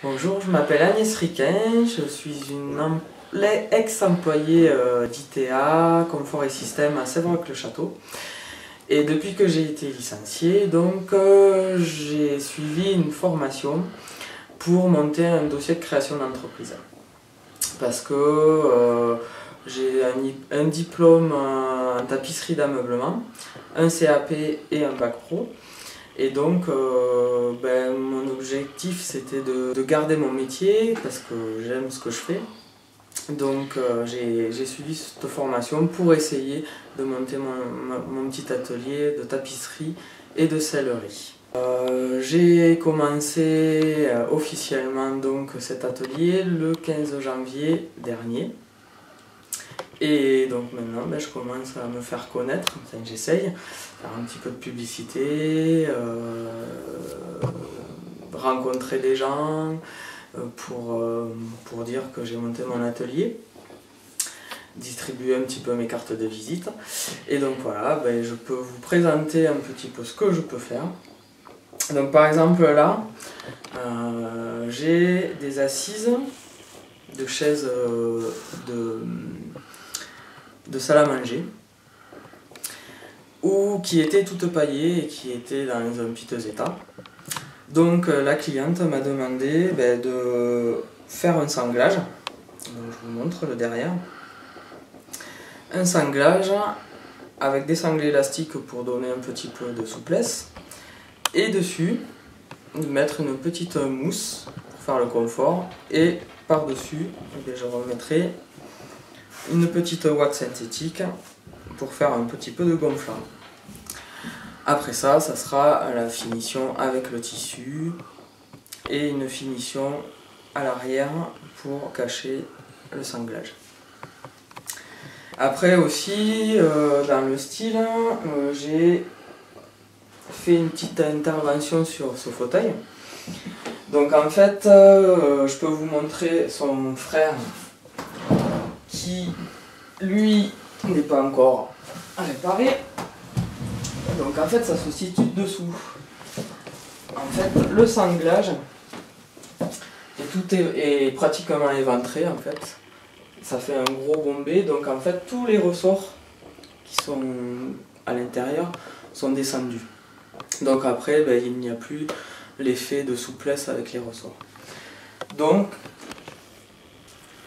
Bonjour, je m'appelle Agnès Riquin, je suis une ex-employée d'ITA, Confort et Système à Sèvres-le-Château. Et depuis que j'ai été licenciée, donc j'ai suivi une formation pour monter un dossier de création d'entreprise. Parce que j'ai un diplôme en tapisserie d'ameublement, un CAP et un bac pro. Et donc, mon objectif c'était de garder mon métier parce que j'aime ce que je fais. Donc, j'ai suivi cette formation pour essayer de monter mon petit atelier de tapisserie et de sellerie. J'ai commencé officiellement donc, cet atelier le 15 janvier dernier. Et donc maintenant, je commence à me faire connaître, enfin, j'essaye, faire un petit peu de publicité, rencontrer des gens pour dire que j'ai monté mon atelier, distribuer un petit peu mes cartes de visite. Et donc voilà, je peux vous présenter un petit peu ce que je peux faire. Donc par exemple là, j'ai des assises de chaises de salle à manger, qui étaient toutes paillées et qui étaient dans un piteux état. Donc la cliente m'a demandé de faire un sanglage, donc je vous montre le derrière, un sanglage avec des sanglés élastiques pour donner un petit peu de souplesse, et dessus de mettre une petite mousse pour faire le confort, et par dessus je remettrai une petite wax synthétique pour faire un petit peu de gonflant. Après ça sera la finition avec le tissu et une finition à l'arrière pour cacher le sanglage. Après aussi, dans le style, j'ai fait une petite intervention sur ce fauteuil. Donc en fait, je peux vous montrer son frère qui, lui, n'est pas encore réparé. Donc en fait, ça se situe dessous. En fait, le sanglage, et tout est pratiquement éventré en fait. Ça fait un gros bombé, donc en fait, tous les ressorts qui sont à l'intérieur sont descendus. Donc après, il n'y a plus l'effet de souplesse avec les ressorts. Donc,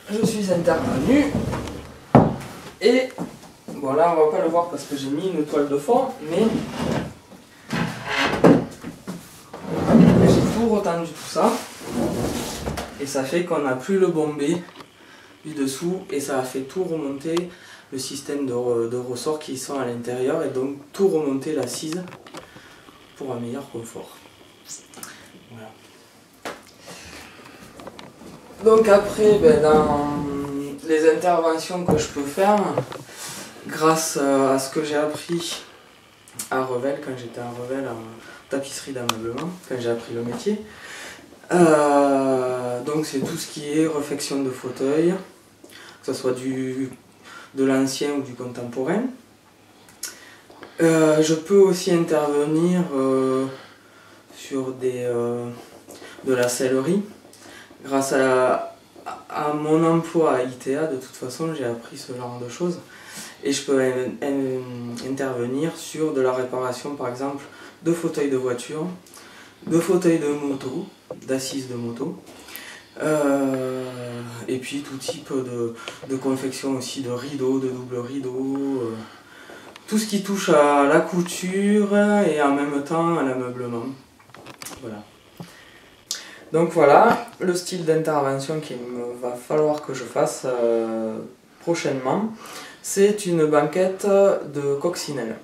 je suis intervenu et bon, là on va pas le voir parce que j'ai mis une toile de fond, mais j'ai tout retendu tout ça et ça fait qu'on n'a plus le bombé du dessous et ça a fait tout remonter le système de ressorts qui sont à l'intérieur et donc tout remonter l'assise pour un meilleur confort. Voilà. Donc après, dans les interventions que je peux faire, grâce à ce que j'ai appris à Revel, quand j'étais à Revel en tapisserie d'ameublement, quand j'ai appris le métier, donc c'est tout ce qui est réfection de fauteuil, que ce soit de l'ancien ou du contemporain. Je peux aussi intervenir sur de la sellerie. Grâce à mon emploi à ITA, de toute façon, j'ai appris ce genre de choses. Et je peux intervenir sur de la réparation, par exemple, de fauteuils de voiture, de fauteuils de moto, d'assises de moto. Et puis tout type de confection aussi, de rideaux, de double rideaux. Tout ce qui touche à la couture et en même temps à l'ameublement. Voilà. Donc voilà le style d'intervention qu'il me va falloir que je fasse prochainement. C'est une banquette de coccinelle,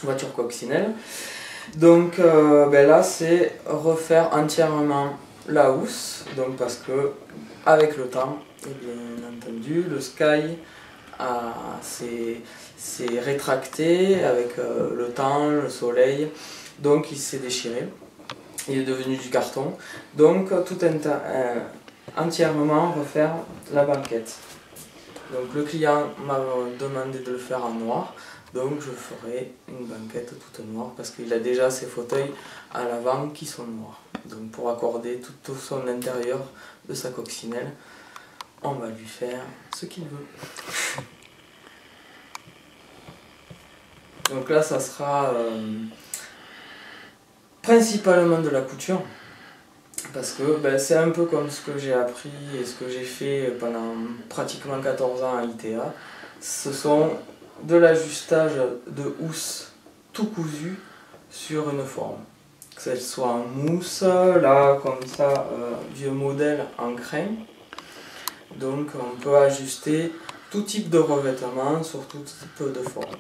voiture coccinelle. Donc là c'est refaire entièrement la housse, donc parce que avec le temps, et bien entendu, le sky s'est rétracté avec le temps, le soleil, donc il s'est déchiré. Il est devenu du carton, donc tout entièrement refaire la banquette. Donc le client m'a demandé de le faire en noir, donc je ferai une banquette toute noire parce qu'il a déjà ses fauteuils à l'avant qui sont noirs. Donc pour accorder tout son intérieur de sa coccinelle, on va lui faire ce qu'il veut. Donc là ça sera principalement de la couture. Parce que c'est un peu comme ce que j'ai appris et ce que j'ai fait pendant pratiquement 14 ans à ITA. Ce sont de l'ajustage de housse tout cousu sur une forme. Que ce soit en mousse, là comme ça, vieux modèle en crin. Donc on peut ajuster tout type de revêtement sur tout type de forme.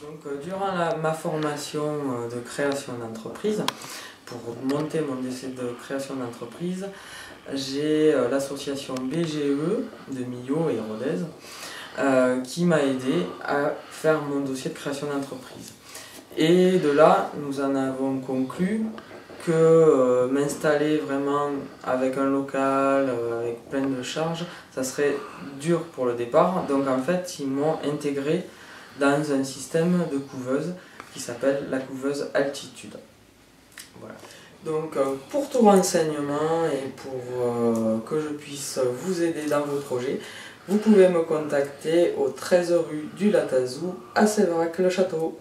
Donc, durant ma formation de création d'entreprise, pour monter mon dossier de création d'entreprise, j'ai l'association BGE de Millau et Rodez qui m'a aidé à faire mon dossier de création d'entreprise. Et de là, nous en avons conclu que m'installer vraiment avec un local, avec plein de charges, ça serait dur pour le départ. Donc en fait, ils m'ont intégré dans un système de couveuse qui s'appelle la couveuse Altitude. Voilà. Donc pour tout renseignement et pour que je puisse vous aider dans vos projets, vous pouvez me contacter au 13 rue du Latazou à Séverac-le-Château.